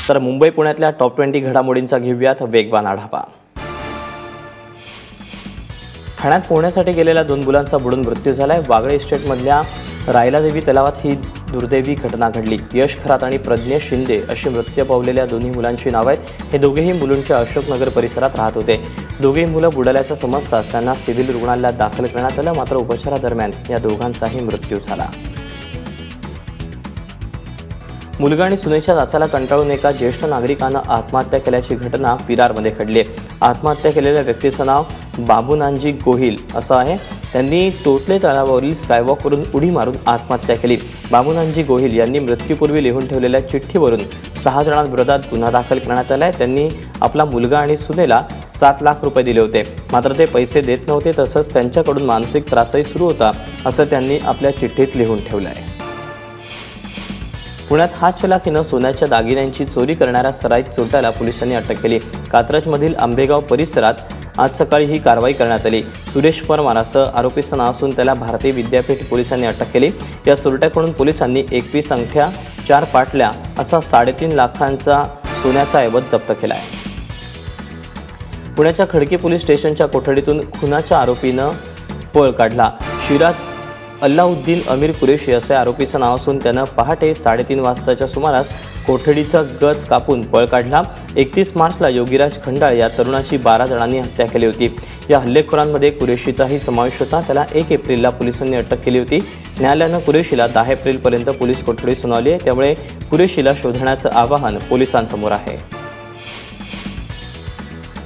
तर मुंबई पुण्यातल्या टॉप 20 घडामोडींचा घेऊयात वेगवान आढावा। ठाण्यात पोहण्यासाठी गेलेल्या 2 मुलांचा बुडून मृत्यू झालाय। वागळे इस्टेटमधल्या रायलादेवी तलावात ही दुर्दैवी घटना घडली। यश खरात आणि प्रज्ञेश शिंदे अशी मृत्यू पावलेल्या दोन्ही मुलांची नावे आहेत। हे दोघेही मुलुंडच्या अशोकनगर परिसरात राहत होते। दोघेही मुलं बुडाल्याचं समजताच त्यांना सिव्हिल रुग्णालयात दाखल करण्यात आलं, मात्र उपचारादरम्यान या दोघांचाही मृत्यू झाला। मुलगा आणि सुनेच्या जाचाला कंटाळून एका ज्येष्ठ नागरिकानं आत्महत्या केल्याची घटना विरारमध्ये घडली आहे। आत्महत्या केलेल्या व्यक्तीचं नाव बाबूनानजी गोहिल असं आहे। त्यांनी टोटले तलावावरील स्कायवॉकवरून उडी मारून आत्महत्या केली। बाबूनानजी गोहिल यांनी मृत्यूपूर्वी लिहून ठेवलेल्या चिठ्ठीवरून 6 जणांविरोधात गुन्हा दाखल करण्यात आलाय। त्यांनी आपला मुलगा आणि सुनेला 7 लाख रुपये दिले होते, मात्र ते पैसे देत नव्हते, तसंच त्यांच्याकडून मानसिक त्रासही सुरू होता असं त्यांनी आपल्या चिठ्ठीत लिहून ठेवलंय। पुण्यात हातचलाखीनं सोन्याच्या दागिन्यांची चोरी करणाऱ्या सराईत चोरट्याला पोलिसांनी अटक केली। कात्रजमधील आंबेगाव परिसरात आज सकाळी ही कारवाई करण्यात आली। सुरेश परमार असं आरोपीचं नाव असून त्याला भारतीय विद्यापीठ पोलिसांनी अटक केली। या चोरट्याकडून पोलिसांनी 21 अंगठ्या, 4 पाटल्या असा 3.5 लाखांचा सोन्याचा ऐवज जप्त केला आहे। पुण्याच्या खडकी पोलीस स्टेशनच्या कोठडीतून खुनाच्या आरोपीनं पळ काढला। शिराज अल्लाउद्दीन अमीर कुरेशी असे आरोपीचं नाव असून त्यानं पहाटे 3:30 वाजताच्या सुमारास कोठडीचा गज कापून पळ काढला। 31 मार्चला योगीराज खंडाळ या तरुणाची 12 जणांनी हत्या केली होती। या हल्लेखोरांमध्ये कुरेशीचाही समावेश होता। त्याला 1 एप्रिलला पोलिसांनी अटक केली होती। न्यायालयानं कुरेशीला 10 एप्रिलपर्यंत पोलीस कोठडी सुनावली आहे, त्यामुळे कुरेशीला शोधण्याचं आवाहन पोलिसांसमोर आहे।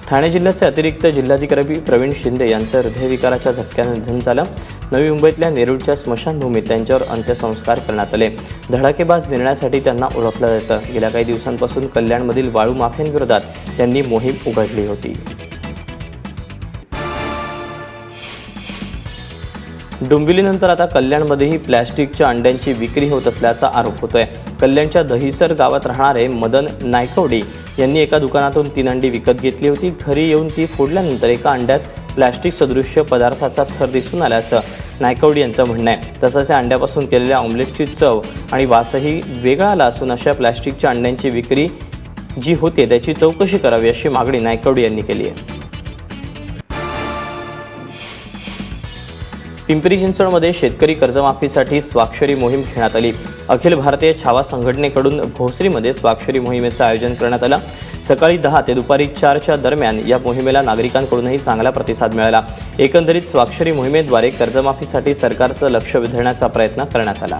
ठाणे जिल्ह्याचे अतिरिक्त जिल्हाधिकारी प्रवीण शिंदे यांचं हृदयविकाराच्या झटक्यानं निधन झालं। नवी मुंबईतल्या नेरूळच्या स्मशानभूमीत त्यांच्यावर अंत्यसंस्कार करण्यात आले। धडाकेबाज निर्णयासाठी त्यांना ओळखलं जातं। गेल्या काही दिवसांपासून कल्याणमधील वाळू माफियांविरोधात त्यांनी मोहीम उघडली होती। डोंबिवलीनंतर आता कल्याणमध्येही प्लॅस्टिकच्या अंड्यांची विक्री होत असल्याचा आरोप होतोय। कल्याणच्या दहिसर गावात राहणारे मदन नायकवडी यांनी एका दुकानातून 3 अंडी विकत घेतली होती। घरी येऊन ती फोडल्यानंतर एका अंड्यात प्लॅस्टिक सदृश्य पदार्थाचा थर दिसून आल्याचं नायकवडी यांचं म्हणणं आहे। तसंच या अंड्यापासून केलेल्या ऑमलेटची चव आणि वासही वेगळा आला असून अशा प्लॅस्टिकच्या अंड्यांची विक्री जी होते त्याची चौकशी करावी अशी मागणी नायकवडी यांनी केली आहे। पिंपरी चिंचवडमध्ये शेतकरी कर्जमाफीसाठी स्वाक्षरी मोहीम घेण्यात आली। अखिल भारतीय छावा संघटनेकडून भोसरीमध्ये स्वाक्षरी मोहिमेचं आयोजन करण्यात आलं। सकाळी 10 ते दुपारी 4च्या दरम्यान या मोहिमेला नागरिकांकडूनही चांगला प्रतिसाद मिळाला। एकंदरीत स्वाक्षरी मोहिमेद्वारे कर्जमाफीसाठी सरकारचं लक्ष वेधण्याचा प्रयत्न करण्यात आला।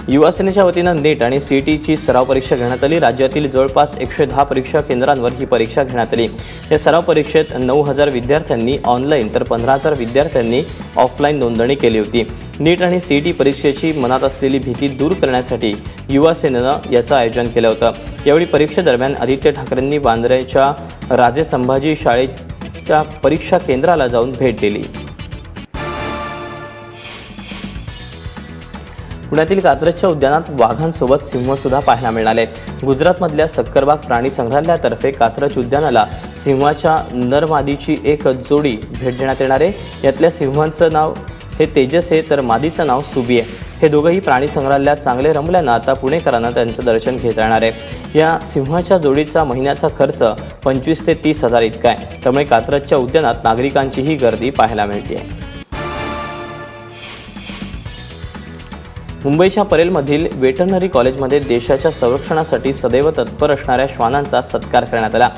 युवा सेनेच्या वतीनं नीट आणि सीईटीची सराव परीक्षा घेण्यात आली। राज्यातील जवळपास 110 परीक्षा केंद्रांवर ही परीक्षा घेण्यात आली। या सराव परीक्षेत 9,000 विद्यार्थ्यांनी ऑनलाईन तर 15,000 विद्यार्थ्यांनी ऑफलाईन नोंदणी केली होती। नीट आणि सीईटी परीक्षेची मनात असलेली भीती दूर करण्यासाठी युवा सेनेनं याचं आयोजन केलं होतं। यावेळी परीक्षेदरम्यान आदित्य ठाकरेंनी वांद्र्याच्या राजे संभाजी शाळेच्या परीक्षा केंद्राला जाऊन भेट दिली। पुण्यातील कात्रजच्या उद्यानात वाघांसोबत सिंह सुद्धा पाहायला मिळाले। गुजरातमधल्या सक्करबाग प्राणी संग्रहालयातर्फे कात्रज उद्यानाला सिंहाच्या नर-मादीची एक जोडी भेट देण्यात येणार आहे। यातल्या सिंहाचं नाव हे तेजस आहे तर मादीचं नाव सुबी आहे। हे दोघंही प्राणी संग्रहालयात चांगले रमल्यानं आता पुणेकरांना त्यांचं दर्शन घेता येणार आहे। या सिंहाच्या जोडीचा महिन्याचा खर्च 25 ते 30 हजार इतका आहे, त्यामुळे कात्रजच्या उद्यानात नागरिकांचीही गर्दी पाहायला मिळते। मुंबईच्या परेलमधील वेटरनरी कॉलेजमध्ये देशाच्या संरक्षणासाठी सदैव तत्पर असणाऱ्या श्वानांचा सत्कार करण्यात आला।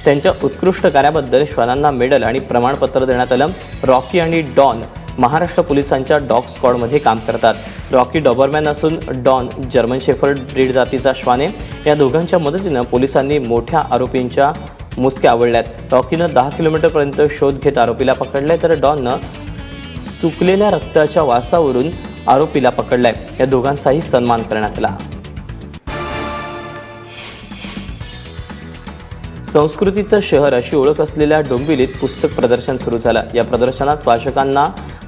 त्यांच्या उत्कृष्ट कार्याबद्दल श्वानांना मेडल आणि प्रमाणपत्र देण्यात आलं। रॉकी आणि डॉन महाराष्ट्र पोलिसांच्या डॉग स्क्वॉडमध्ये काम करतात। रॉकी डॉबरमॅन असून डॉन जर्मन शेफर्ड ब्रीड जातीचा श्वान आहे। या दोघांच्या मदतीनं पोलिसांनी मोठ्या आरोपींच्या मुसक्या आवळल्यात। रॉकीनं 10 किलोमीटरपर्यंत शोध घेत आरोपीला पकडले तर डॉननं सुकलेल्या रक्ताच्या वासावरून आरोपीला पकडलाय। या दोघांचाही सन्मान करण्यात आला। संस्कृतीचं शहर अशी ओळख असलेल्या डोंबिवलीत पुस्तक प्रदर्शन सुरू झालं। या प्रदर्शनात वाचकांना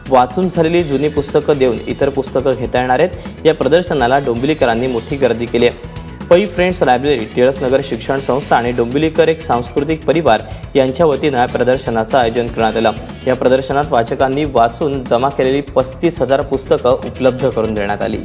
वाचून झालेली जुनी पुस्तकं देऊन इतर पुस्तकं घेता येणार आहेत। या प्रदर्शनाला डोंबिवलीकरांनी मोठी गर्दी केली आहे। पै फ्रेंड्स लायब्ररी, टिळकनगर शिक्षण संस्था आणि डोंबिवलीकर एक सांस्कृतिक परिवार यांच्या वतीनं प्रदर्शनाचं आयोजन करण्यात आलं। या प्रदर्शनात वाचकांनी वाचून जमा केलेली 35,000 पुस्तकं उपलब्ध करून देण्यात आली।